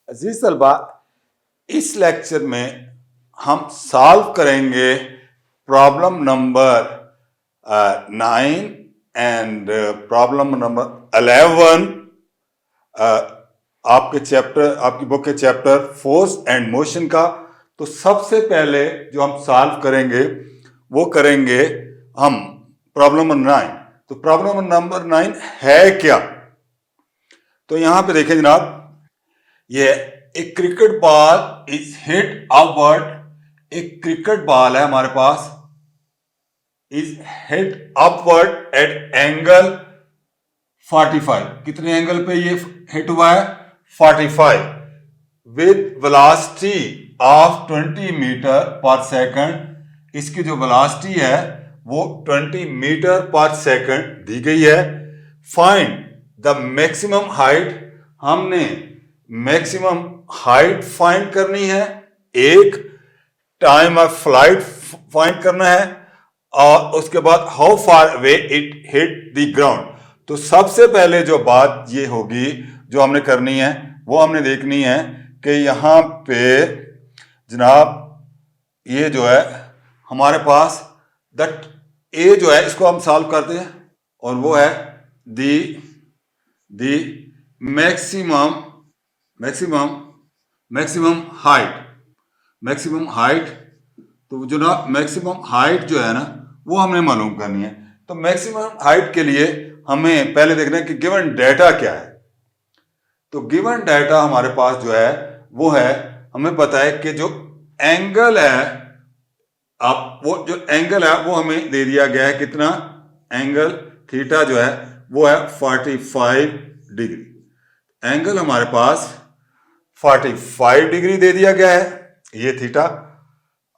अजीज तलबा, इस लेक्चर में हम सॉल्व करेंगे problem number 9 and problem number 11 आपकी बुक के चैप्टर फोर्स एंड मोशन का। तो सबसे पहले जो हम सॉल्व करेंगे वो करेंगे हम प्रॉब्लम नंबर 9। तो प्रॉब्लम नंबर 9 है क्या? तो यहां पे देखें जनाब, ये एक cricket ball is hit upward. एक क्रिकेट बॉल है हमारे पास, is hit upward at angle 45। कितने एंगल पे ये हिट हुआ है? 45 with velocity of 20 meter per second. इसकी जो वेलोसिटी है वो 20 मीटर पर सेकंड दी गई है। Find the maximum height. हमने मैक्सिमम हाइट फाइंड करनी है, एक टाइम ऑफ फ्लाइट फाइंड करना है, और उसके बाद how far away it hit the ground. तो सबसे पहले जो बात ये होगी जो हमने करनी है वो हमने देखनी है कि यहाँ पे जनाब ये जो है हमारे पास दैट ए जो है इसको हम सॉल्व करते हैं, और वो है दी मैक्सिमम हाइट। तो जो ना मैक्सिमम हाइट जो है ना वो हमने मालूम करनी है। तो मैक्सिमम हाइट के लिए हमें पहले देखना है कि गिवन डाटा क्या है। तो गिवन डाटा हमारे पास जो है वो है, हमें पता है कि जो एंगल है, अब वो जो एंगल है वो हमें दे दिया गया है। कितना? एंगल थीटा जो है वो है 45 डिग्री। एंगल हमारे पास 45 डिग्री दे दिया गया है, ये थीटा।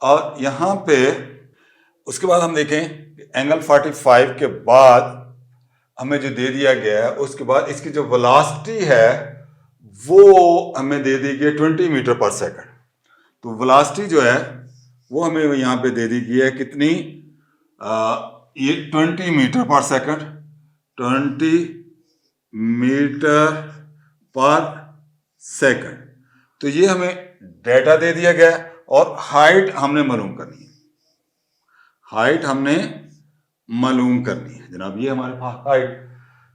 और यहां पे उसके बाद हम देखें एंगल 45 के बाद हमें जो दे दिया गया है, उसके बाद इसकी जो वेलोसिटी है वो हमें दे दी गई 20 मीटर पर सेकंड। तो वेलोसिटी जो है वो हमें यहाँ पे दे दी गई है कितनी? ये 20 meter per second, 20 meter per second. तो ये हमें डाटा दे दिया गया है, और हाइट हमने मालूम करनी है। हाइट हमने मालूम करनी है जनाब, ये हमारे पास हाइट।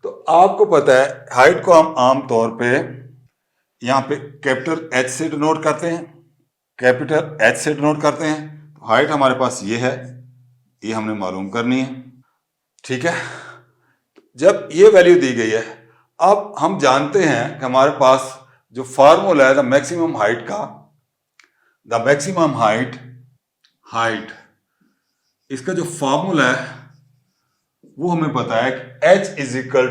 तो आपको पता है हाइट को हम आम तौर पे यहाँ पे कैपिटल एच से डिनोट करते हैं, कैपिटल एच से डिनोट करते हैं। तो हाइट हमारे पास ये है, ये हमने मालूम करनी है, ठीक है। जब ये वैल्यू दी गई है, अब हम जानते हैं कि हमारे पास जो फार्मूला है द मैक्सिमम हाइट का, द मैक्सिमम हाइट इसका जो फार्मूला है वो हमें पता है कि h इज इक्वल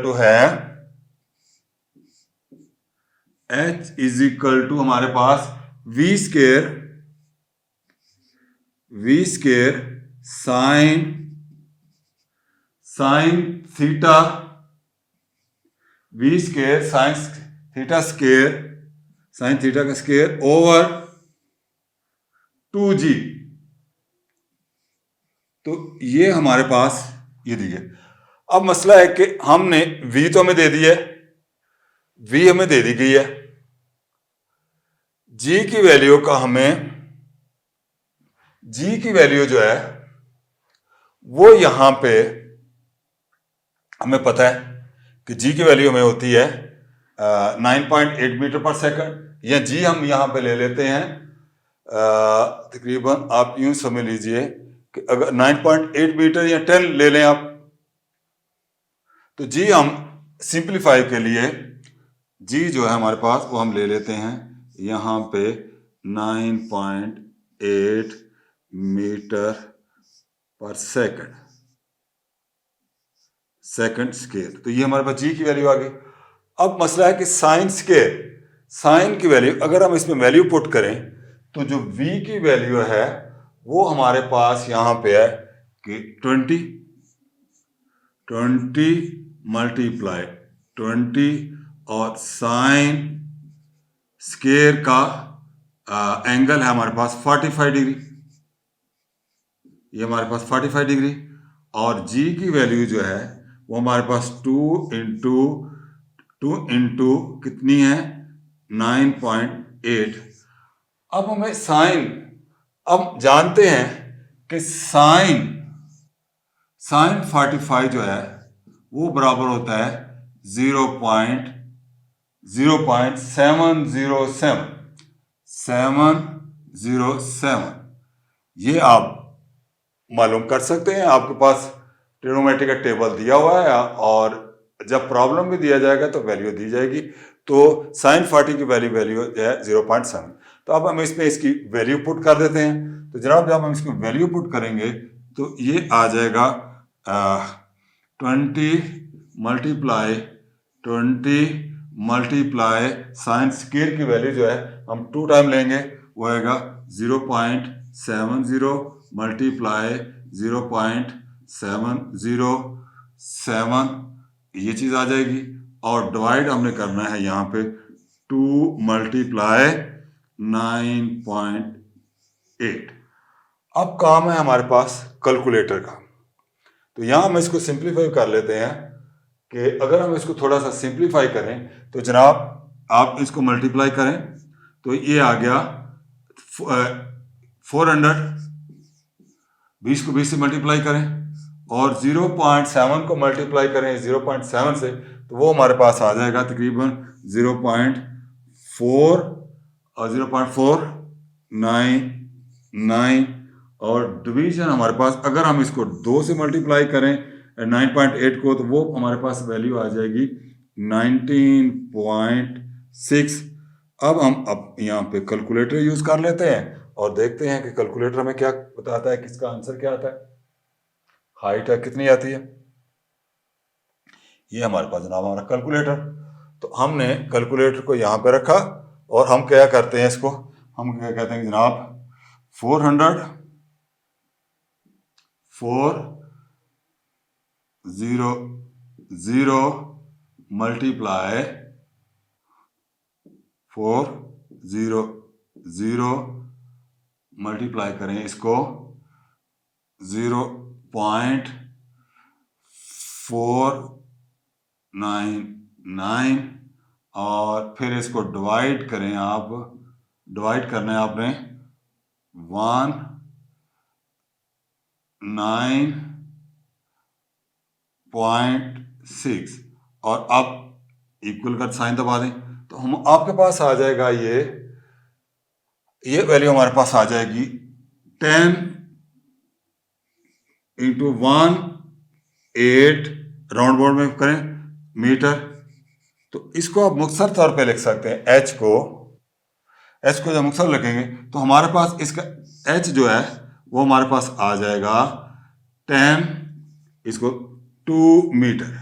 टू हमारे पास v square sine theta, v square sine theta का स्केयर ओवर 2g। तो ये हमारे पास ये दी है। अब मसला है कि हमने v तो हमें दे दी है, v हमें दे दी गई है, g की वैल्यू का g की वैल्यू जो है वो यहां पे हमें पता है कि g की वैल्यू हमें होती है 9.8 मीटर पर सेकंड। या g हम यहां पे ले लेते हैं तकरीबन, आप यूं समझ लीजिए कि अगर 9.8 मीटर या 10 ले लें आप, तो g हम सिंप्लीफाई के लिए g जो है हमारे पास वो हम ले लेते हैं यहां पे 9.8 मीटर पर सेकंड स्केयर। तो ये हमारे पास g की वैल्यू आ गई। अब मसला है कि साइन की वैल्यू अगर हम इसमें वैल्यू पुट करें तो जो v की वैल्यू है वो हमारे पास यहां पे है कि 20 मल्टीप्लाई 20, और साइन स्केयर का एंगल है हमारे पास 45 डिग्री, ये हमारे पास 45 डिग्री। और g की वैल्यू जो है वो हमारे पास 2 इंटू कितनी है? 9.8। अब हमें साइन, अब जानते हैं कि साइन 45 जो है वो बराबर होता है 0.707। ये आप मालूम कर सकते हैं, आपके पास ट्रिग्नोमेट्री का टेबल दिया हुआ है और जब प्रॉब्लम भी दिया जाएगा तो वैल्यू दी जाएगी। तो साइन 40 की वैल्यू है 0.7। तो अब हम इसमें इसकी वैल्यू पुट कर देते हैं। तो जनाब जब हम इसकी वैल्यू पुट करेंगे तो ये आ जाएगा 20 साइन स्क्वायर की वैल्यू जो है हम 2 टाइम लेंगे, वो आएगा 0.70 मल्टीप्लाई 0.707, ये चीज आ जाएगी। और डिवाइड हमने करना है यहाँ पे 2 मल्टीप्लाई 9.8। अब काम है हमारे पास कैलकुलेटर का। तो यहाँ हम इसको सिंप्लीफाई कर लेते हैं कि अगर हम इसको थोड़ा सा सिंप्लीफाई करें तो जनाब आप इसको मल्टीप्लाई करें तो ये आ गया 400, 20 को 20 से मल्टीप्लाई करें और 0.7 को मल्टीप्लाई करें 0.7 से, तो वो हमारे पास आ जाएगा तकरीबन 0.4 और 0.499। और डिवीजन हमारे पास अगर हम इसको 2 से मल्टीप्लाई करें 9.8 को, तो वो हमारे पास वैल्यू आ जाएगी 19.6। अब हम यहाँ पे कैलकुलेटर यूज कर लेते हैं और देखते हैं कि कैलकुलेटर हमें क्या बताता है, किसका आंसर क्या आता है। हाइट है कितनी आती है, ये हमारे पास जनाब हमारा कैलकुलेटर। तो हमने कैलकुलेटर को यहाँ पे रखा और हम क्या करते हैं, इसको हम क्या कहते हैं जनाब 400 मल्टीप्लाई 400 मल्टीप्लाई करें इसको 0.499 और फिर इसको डिवाइड करें आप, डिवाइड करना है आपने 19.6 और अब इक्वल का साइन दबा दें तो हम आपके पास आ जाएगा ये वैल्यू हमारे पास आ जाएगी 10 इंटू 1.8 राउंड बोर्ड में करें मीटर। तो इसको आप मुख्तसर तौर पे लिख सकते हैं, एच को जब मुख्तसर लिखेंगे तो हमारे पास इसका एच जो है वो हमारे पास आ जाएगा 10 इसको 2 मीटर।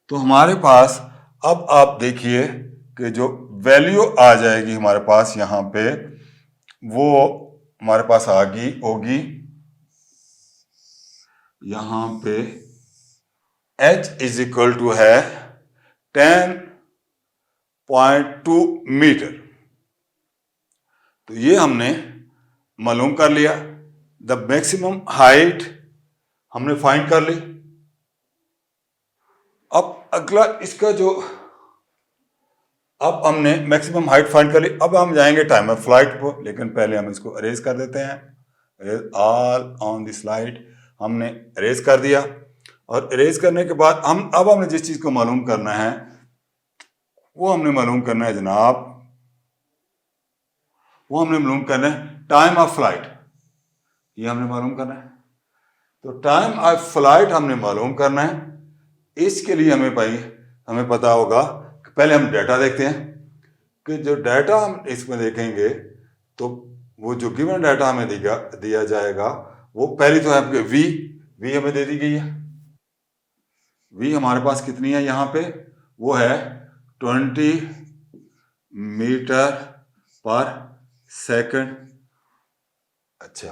तो हमारे पास अब आप देखिए कि जो वैल्यू आ जाएगी हमारे पास यहाँ पे, वो हमारे पास आ गई होगी यहाँ पे H इज इक्वल टू है 10.2 मीटर। तो ये हमने मालूम कर लिया। द मैक्सिमम हाइट हमने फाइंड कर ली। अब अगला इसका जो, अब हमने मैक्सिमम हाइट फाइंड कर ली, अब हम जाएंगे टाइम ऑफ फ्लाइट पर, लेकिन पहले हम इसको अरेज कर देते हैं। ऑल ऑन द स्लाइड हमने अरेज कर दिया और अरेज करने के बाद अब हमने जिस चीज को मालूम करना है वो हमने मालूम करना है जनाब, वो हमने मालूम करना है टाइम ऑफ फ्लाइट, ये हमने मालूम करना है। तो टाइम ऑफ फ्लाइट हमने मालूम करना है। इसके लिए हमें पता होगा कि पहले हम डाटा देखते हैं कि जो डाटा हम इसमें देखेंगे तो वो जो गिवन डाटा हमें दिया जाएगा वो पहली तो है आपके वी हमें दे दी गई है। वी हमारे पास कितनी है यहाँ पे, वो है 20 मीटर पर सेकंड, अच्छा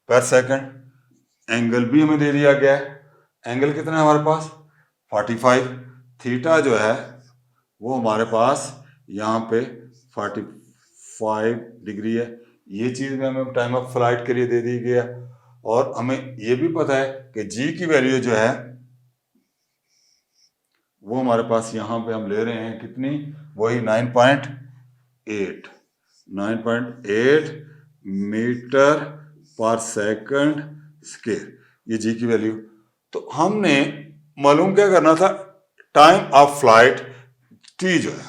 पर सेकंड। एंगल भी हमें दे दिया गया है, एंगल कितना है हमारे पास 45। थीटा जो है वो हमारे पास यहाँ पे 45 डिग्री है। ये चीज़ में हमें टाइम ऑफ फ्लाइट के लिए दे दी गया। और हमें ये भी पता है कि जी की वैल्यू जो है वो हमारे पास यहाँ पे हम ले रहे हैं कितनी, वही 9.8। 9.8 मीटर पर सेकंड स्क्वायर, ये जी की वैल्यू। तो हमने मालूम क्या करना था, टाइम ऑफ फ्लाइट टी जो है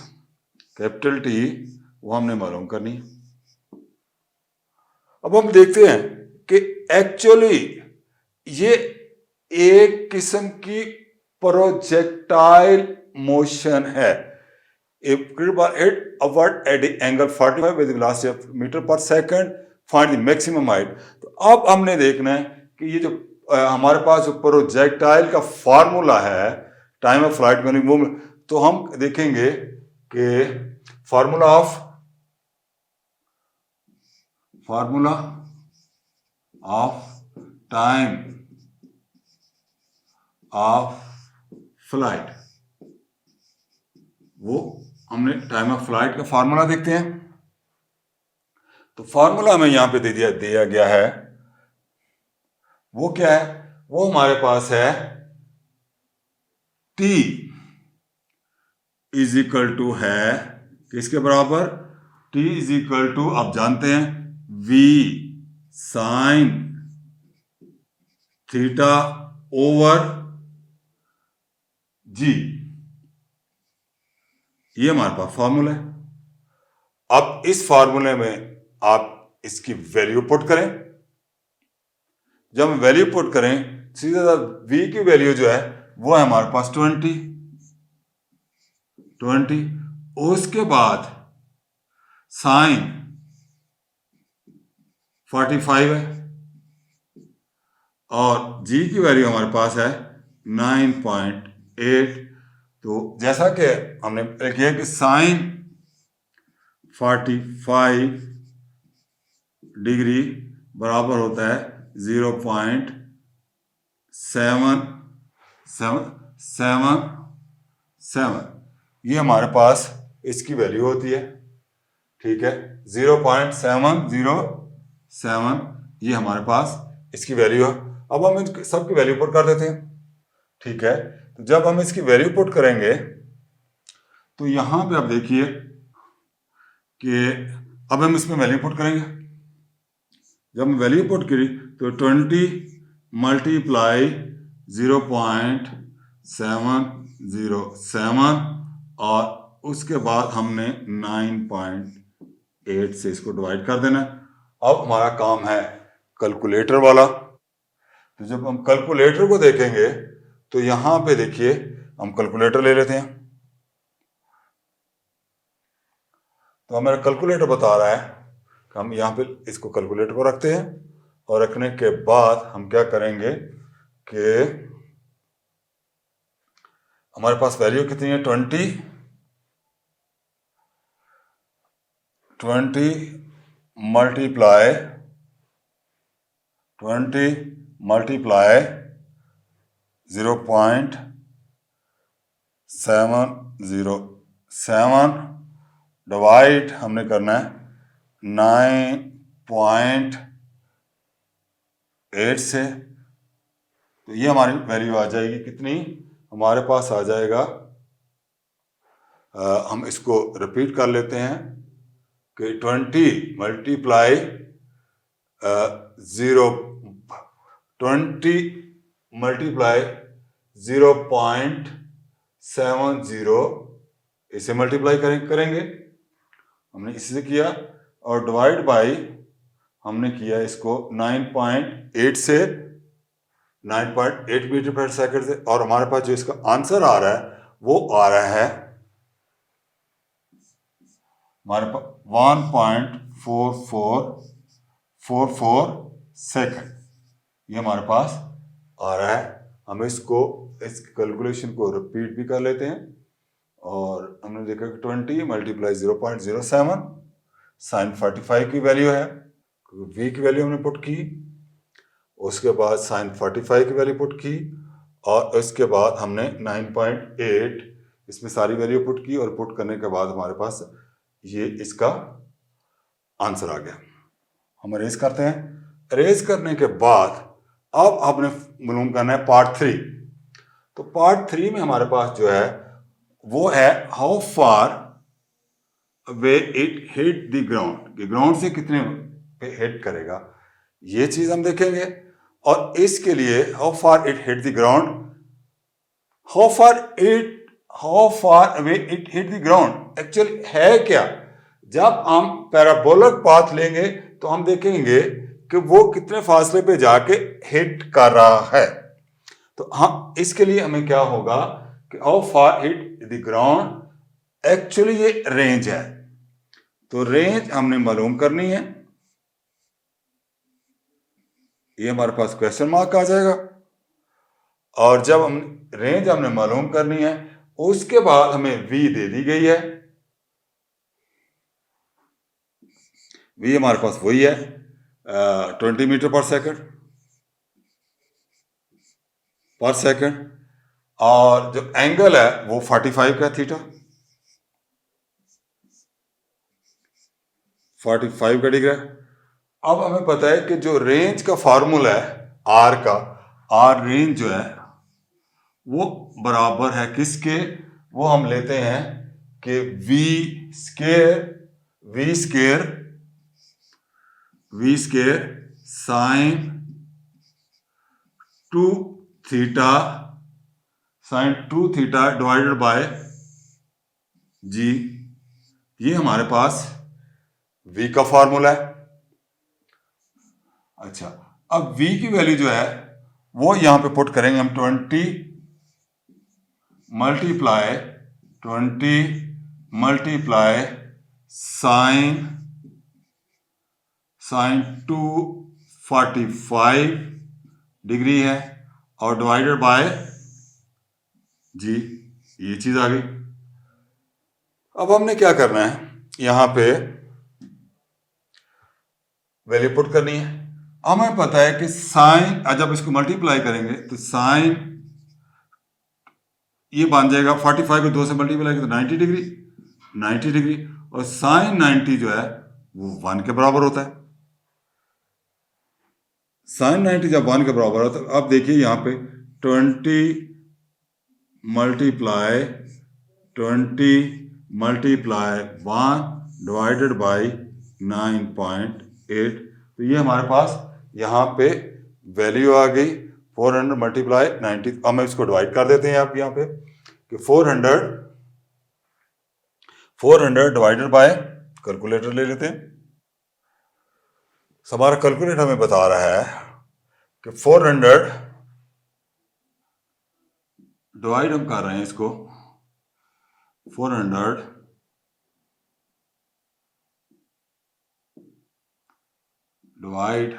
कैपिटल टी, वो हमने मालूम करनी है। अब हम देखते हैं कि एक्चुअली ये एक किस्म की प्रोजेक्टाइल मोशन है। If hit upward at the angle 45 with the velocity of meter per second, find the maximum height। तो अब हमने देखना है कि ये जो हमारे पास जो प्रोजेक्टाइल का फार्मूला है टाइम ऑफ फ्लाइट में, वो तो हम देखेंगे कि formula of time of flight, वो हमने टाइम ऑफ फ्लाइट का फार्मूला देखते हैं। तो फार्मूला हमें यहां पे दिया गया है, वो क्या है, वो हमारे पास है t इज इक्वल टू है किसके बराबर, t इज इक्वल टू आप जानते हैं v sine theta over g, ये हमारे पास फार्मूला है। अब इस फार्मूले में आप इसकी वैल्यू पुट करें। जब हम वैल्यू पुट करें, सीधा v की वैल्यू जो है वो है हमारे पास 20। उसके बाद साइन 45 है और g की वैल्यू हमारे पास है 9.8। तो जैसा कि हमने लिखा कि साइन 45 डिग्री बराबर होता है 0.777, ये हमारे पास इसकी वैल्यू होती है। ठीक है, 0.707 ये हमारे पास इसकी वैल्यू है। अब हम इन सबकी वैल्यू पुट कर देते हैं। ठीक है, तो जब हम इसकी वैल्यू पुट करेंगे तो यहां पे आप देखिए कि अब हम इसमें वैल्यू पुट करेंगे। जब हम वैल्यू पुट करी तो 20 मल्टीप्लाई 0.707 और उसके बाद हमने 9.8 से इसको डिवाइड कर देना। अब हमारा काम है कैलकुलेटर वाला। तो जब हम कैलकुलेटर को देखेंगे तो यहां पे देखिए हम कैलकुलेटर ले लेते हैं। तो हमारा कैलकुलेटर बता रहा है कि हम यहाँ पे इसको कैलकुलेटर को रखते हैं और रखने के बाद हम क्या करेंगे कि हमारे पास वैल्यू कितनी है 20 मल्टीप्लाई 0.707 डिवाइड हमने करना है 9.8 से। तो ये हमारी वैल्यू आ जाएगी कितनी, हमारे पास आ जाएगा, हम इसको रिपीट कर लेते हैं कि 20 मल्टीप्लाई 0.70 इसे मल्टीप्लाई करेंगे हमने इससे किया और डिवाइड बाय हमने किया इसको 9.8 से 9.8 मीटर पर सेकंड से, और हमारे पास जो इसका आंसर आ रहा है वो आ रहा है हमारे पास 1.4444 सेकंड, ये हमारे पास आ रहा है। हम इसको इस कैलकुलेशन को रिपीट भी कर लेते हैं और हमने देखा कि 20 मल्टीप्लाई 0.07 साइन 45 की वैल्यू है, v की वैल्यू हमने पुट की, उसके बाद साइन 45 की वैल्यू पुट की और उसके बाद हमने 9.8 इसमें सारी वैल्यू पुट की और पुट करने के बाद हमारे पास ये इसका आंसर आ गया। हम अरेज करते हैं। अरेज करने के बाद अब हमने मालूम करना है पार्ट 3। तो पार्ट 3 में हमारे पास जो है वो है how far way it hit the ground, कि ग्राउंड से कितने पे हिट करेगा, ये चीज हम देखेंगे। और इसके लिए how far it hit the ground, how far away it hit the ground actually है क्या। जब हम पैराबोलिक पाथ लेंगे तो हम देखेंगे कि वो कितने फासले पे जाके हिट कर रहा है। तो हम इसके लिए हमें क्या होगा कि how far hit the ground, actually ये रेंज है, तो रेंज हमने मालूम करनी है। ये हमारे पास क्वेश्चन मार्क आ जाएगा। और जब हम रेंज हमने मालूम करनी है, उसके बाद हमें v दे दी गई है। v हमारे पास वही है 20 मीटर पर सेकंड, और जो एंगल है वो 45 का, थीटा 45 का डिग्री है। अब हमें पता है कि जो रेंज का फार्मूला है आर का, आर रेंज जो है वो बराबर है किसके, वो हम लेते हैं कि v square sine 2 theta divided by g. ये हमारे पास v का फार्मूला है। अच्छा, अब v की वैल्यू जो है वो यहां पे पुट करेंगे हम 20 मल्टीप्लाई साइन 245 डिग्री है और डिवाइडेड बाय जी, ये चीज आ गई। अब हमने क्या करना है, यहां पे वैल्यू पुट करनी है। हमें पता है कि साइन, जब इसको मल्टीप्लाई करेंगे तो साइन ये बन जाएगा 45 को 2 से मल्टीप्लाई करें तो 90 डिग्री, और साइन 90 जो है वो 1 के बराबर होता है। साइन 90 जब 1 के बराबर होता है, अब देखिए यहाँ पे 20 मल्टीप्लाई 1 डिवाइडेड बाई 9.8, तो ये हमारे पास यहाँ पे वैल्यू आ गई 400 मल्टीप्लाई 90। अब हम इसको डिवाइड कर देते हैं आप यहाँ पे कि 400 डिवाइडेड बाय, कैलकुलेटर ले लेते हैं। हमारा कैलकुलेटर हमें बता रहा है कि 400 डिवाइड हम कर रहे हैं इसको 400 डिवाइड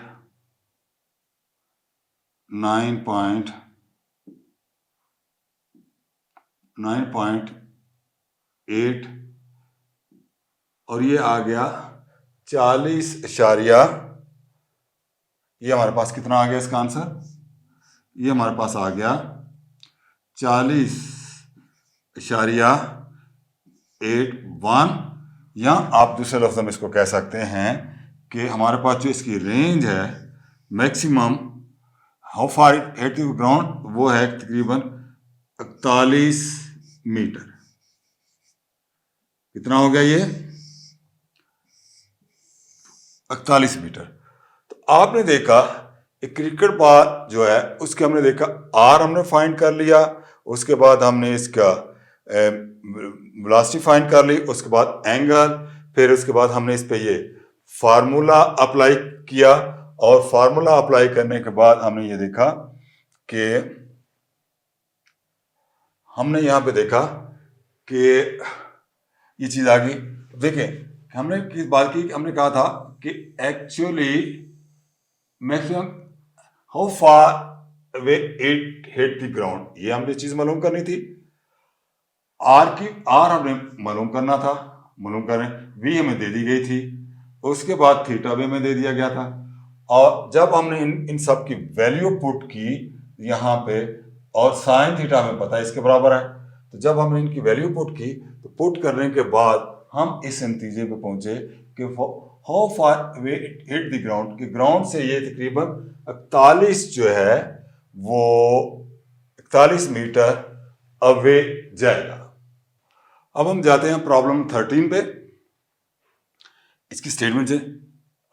9.8 और ये आ गया 40 ये हमारे पास कितना आ गया इसका आंसर, ये हमारे पास आ गया 40.81, या आप दूसरे लफ्ज़ में इसको कह सकते हैं कि हमारे पास जो इसकी रेंज है maximum how far it hit the ground, वो है तकरीबन 41 मीटर। कितना हो गया ये 41 मीटर। तो आपने देखा एक क्रिकेट बॉल जो है उसके हमने देखा आर हमने फाइंड कर लिया, उसके बाद हमने इसका वेलोसिटी फाइंड कर ली, उसके बाद एंगल, फिर उसके बाद हमने इस पे ये फार्मूला अप्लाई किया, और फार्मूला अप्लाई करने के बाद हमने ये देखा कि हमने यहाँ पे देखा कि ये चीज आ गई। देखें हमने किस बात की, हमने कहा था कि actually maximum how far way it hit the ground, ये हमने चीज मालूम करनी थी। आर हमने मालूम करना था, मालूम करें वी हमें दे दी गई थी, उसके बाद थीटा भी हमें दे दिया गया था। और जब हमने इन सब की वैल्यू पुट की यहाँ पे, और साइन थीटा हमें पता है इसके बराबर है, तो जब हमने इनकी वैल्यू पुट की तो पुट करने के बाद हम इस नतीजे पे पहुंचे कि how far way it hit the ground, कि ग्राउंड से ये तकरीबन 41 जो है वो 41 मीटर अवे जाएगा। अब हम जाते हैं प्रॉब्लम 13 पे। इसकी स्टेटमेंट से।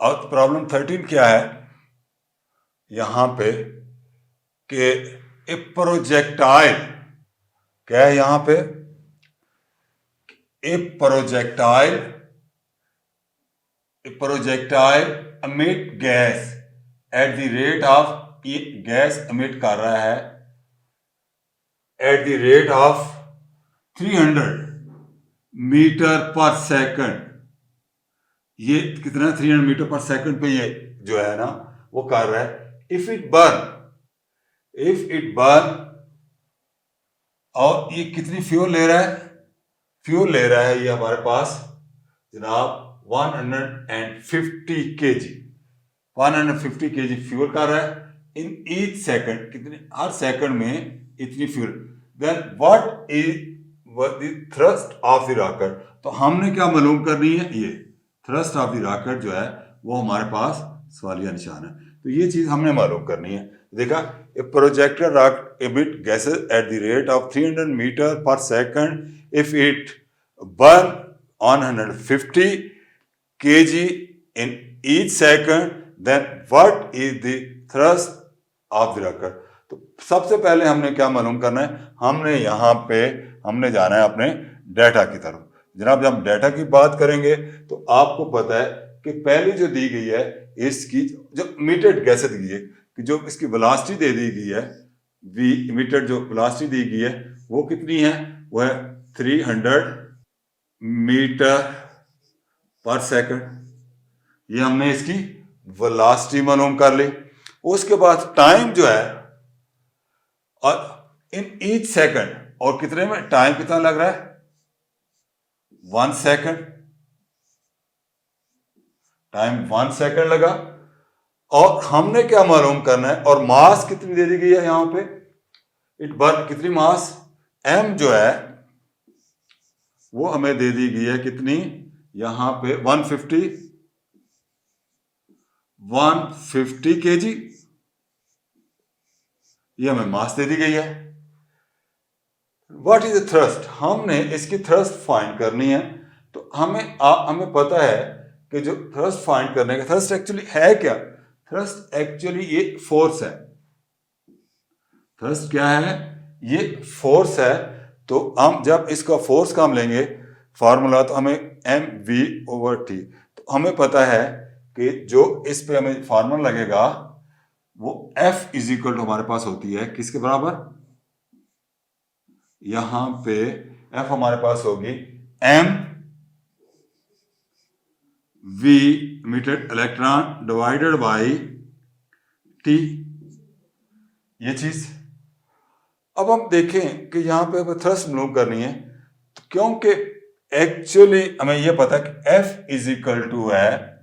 और प्रॉब्लम 13 क्या है यहां पे कि ए प्रोजेक्टाइल, क्या है यहां पे, a projectile emit gas at the rate of, ये गैस emit कर रहा है at the rate of 300 metre per second. ये कितना 300 मीटर पर सेकंड पे ये जो है ना वो कर रहा है। इफ इट बर्न और ये कितनी फ्यूल ले रहा है, फ्यूल ले रहा है ये हमारे पास जनाब 150 केजी, 150 केजी फ्यूल कर रहा है इन ईच सेकंड, कितने हर सेकंड में इतनी fuel. Then what is the thrust of the rocket, तो हमने क्या मालूम करनी है, ये थ्रस्ट ऑफ द रॉकेट जो है वो हमारे पास सवालिया निशान है, तो ये चीज हमने मालूम करनी है। देखा, a projector rocket emit gases at the rate of 300 meter per second if it burn 150 kg in each second, then what is the thrust of the rocket। तो सबसे पहले हमने क्या मालूम करना है, हमने यहाँ पे हमने जाना है अपने डेटा की तरफ। जनाब जब हम डेटा की बात करेंगे तो आपको पता है कि पहले जो दी गई है इसकी जो इमिटेड गैसेस दी है कि जो इसकी वेलोसिटी दे दी गई है, वी इमिटेड जो वेलोसिटी दी गई है वो कितनी है, वो है 300 मीटर पर सेकंड। ये हमने इसकी वेलोसिटी मालूम कर ली। उसके बाद टाइम जो है और इन ईच सेकंड, और कितने में टाइम कितना लग रहा है 1 सेकंड, टाइम 1 सेकंड लगा। और हमने क्या मालूम करना है, और मास कितनी दे दी गई है यहां पे, इट बर्न कितनी मास m जो है वो हमें दे दी गई है कितनी यहां पे 150 केजी, ये हमें मास दे दी गई है। व्हाट इज द थ्रस्ट, हमने इसकी थ्रस्ट फाइंड करनी है। तो हमें पता है कि जो थ्रस्ट फाइंड करने का, थ्रस्ट एक्चुअली है क्या, थ्रस्ट एक्चुअली ये फोर्स है। थ्रस्ट क्या है, ये फोर्स है। तो हम जब इसका फोर्स का हम लेंगे फार्मूला, तो हमें mv/t, तो हमें पता है कि जो इस पे हमें फार्मूला लगेगा वो F इज इक्वल टू हमारे पास होती है किसके बराबर, यहां पे F हमारे पास होगी m v emitted electron divided by t, ये चीज। अब हम देखें कि यहां पे हमें थ्रस्ट मालूम करनी है, तो क्योंकि एक्चुअली हमें यह पता है कि F इज इक्वल टू है,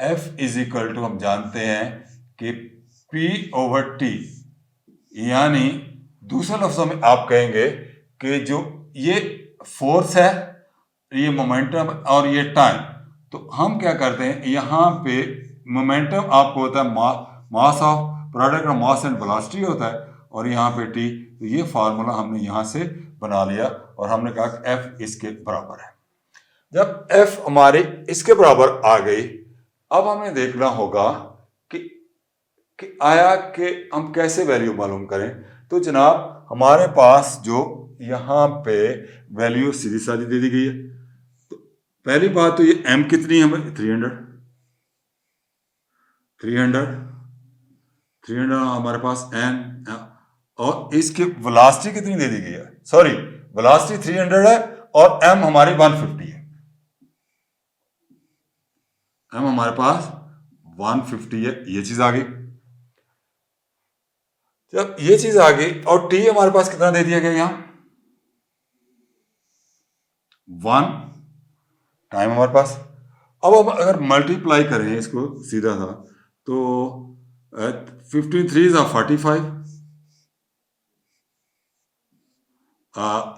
F इज इक्वल टू हम जानते हैं कि P/T, यानी दूसरे लफ्जों में आप कहेंगे कि जो ये फोर्स है, ये मोमेंटम और ये टाइम, तो हम क्या करते हैं यहाँ पे मोमेंटम आपको होता है mass of product of mass and velocity होता है, और यहाँ पे टी, तो ये फार्मूला हमने यहाँ से बना लिया और हमने कहा कि एफ इसके बराबर है। जब एफ हमारे इसके बराबर आ गई, अब हमें देखना होगा कि आया कि हम कैसे वैल्यू मालूम करें। तो जनाब हमारे पास जो यहाँ पे वैल्यू सीधी साधी दे दी गई है, तो पहली बात तो ये m कितनी है हमें 300 हमारे पास m, और इसकी वेलोसिटी कितनी दे दी गई है, सॉरी वेलोसिटी 300 है और m हमारी 150 है, m हमारे पास 150 है। ये चीज आ गई। जब ये चीज आ गई और t हमारे पास कितना दे दिया गया यहां 1 टाइम हमारे पास। अब हम अगर मल्टीप्लाई करें इसको सीधा था, तो 15 3 are 45,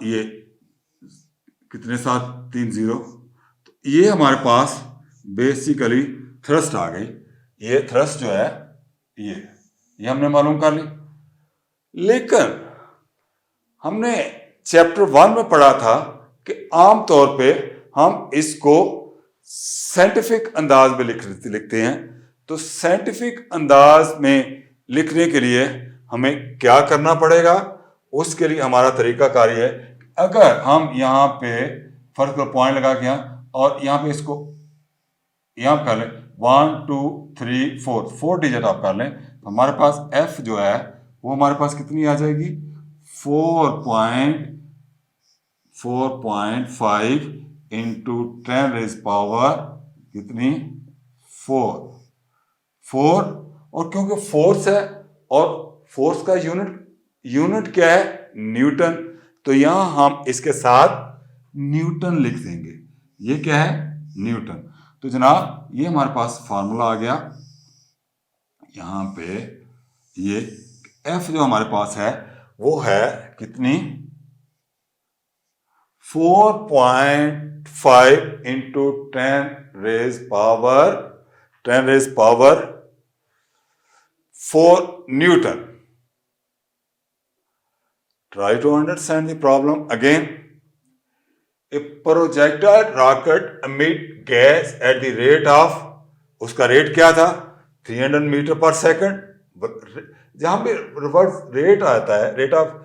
ये कितने साथ 3 0, तो ये हमारे पास बेसिकली थ्रस्ट आ गई। ये थ्रस्ट जो है ये हमने मालूम कर ली। लेकिन हमने चैप्टर 1 में पढ़ा था कि आम तौर पे हम इसको साइंटिफिक अंदाज में लिखते हैं। तो साइंटिफिक अंदाज में लिखने के लिए हमें क्या करना पड़ेगा, उसके लिए हमारा तरीकाकार ये है, अगर हम यहाँ पे फर्स्ट को पॉइंट लगा के और यहाँ पे इसको यहाँ कर लें 1 2 3 4 डिजिट आप कर लें, तो हमारे पास f जो है वो हमारे पास कितनी आ जाएगी, 4.5 इंटू 10 रेज पावर कितनी 4 और क्योंकि फोर्स है और फोर्स का यूनिट क्या है, न्यूटन, तो यहां हम इसके साथ न्यूटन लिख देंगे। ये क्या है, न्यूटन। तो जनाब ये हमारे पास फार्मूला आ गया। यहां पे ये F जो हमारे पास है वो है कितनी, 4.5 into 10 raise power 4 newton. Try to understand the problem again. A projectile rocket emit gas at the rate of, उसका रेट क्या था 300 मीटर पर सेकंड। जहां पे रिवर्स रेट आता है rate of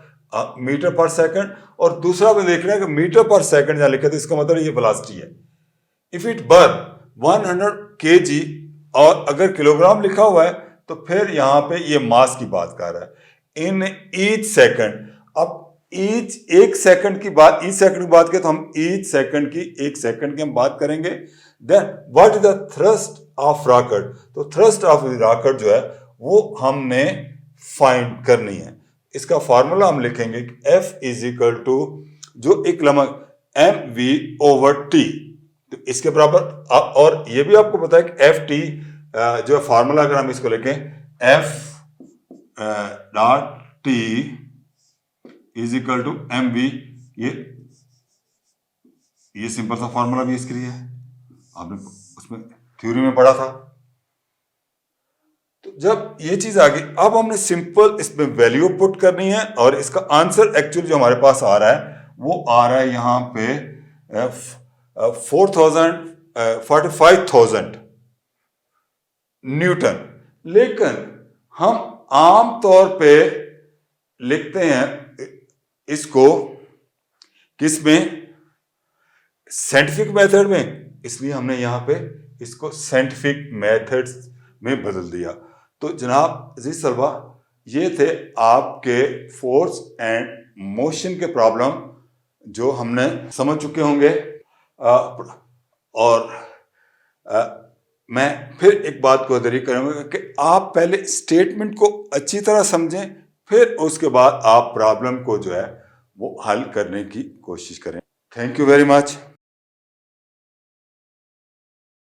metre per second, और दूसरा में देख रहे हैं कि मीटर पर सेकंड जहां लिखा, तो इसका मतलब ये वेलोसिटी है। इफ इट बर्न 100 kg और अगर किलोग्राम लिखा हुआ है तो फिर यहां पे ये मास की बात कर रहा है इन ईच सेकंड। अब एक सेकंड की बात की तो हम ईच सेकंड की एक सेकंड की हम बात करेंगे। Then what is the thrust of rocket, तो थ्रस्ट ऑफ रॉकेट जो है वो हमने फाइंड करनी है। इसका फार्मूला हम लिखेंगे F इज इक्वल टू जो एक लम्हा mv/t, तो इसके बराबर, और ये भी आपको पता है कि ft जो फार्मूला अगर हम इसको लिखें F.t is equal to mv, ये सिंपल सा फार्मूला भी इसके लिए है, आपने उसमें थ्योरी में पढ़ा था। तो जब ये चीज आ गई, अब हमने सिंपल इसमें वैल्यू पुट करनी है और इसका आंसर एक्चुअली जो हमारे पास आ रहा है वो आ रहा है यहां पे 45,000 न्यूटन। लेकिन हम आम तौर पे लिखते हैं इसको किस में, साइंटिफिक मेथड में, इसलिए हमने यहां पे इसको साइंटिफिक मेथड्स में बदल दिया। तो जनाब जी सलवा, ये थे आपके फोर्स एंड मोशन के प्रॉब्लम जो हमने समझ चुके होंगे। और मैं फिर एक बात को दरी करूंगा कि आप पहले स्टेटमेंट को अच्छी तरह समझें, फिर उसके बाद आप प्रॉब्लम को जो है वो हल करने की कोशिश करें। Thank you very much.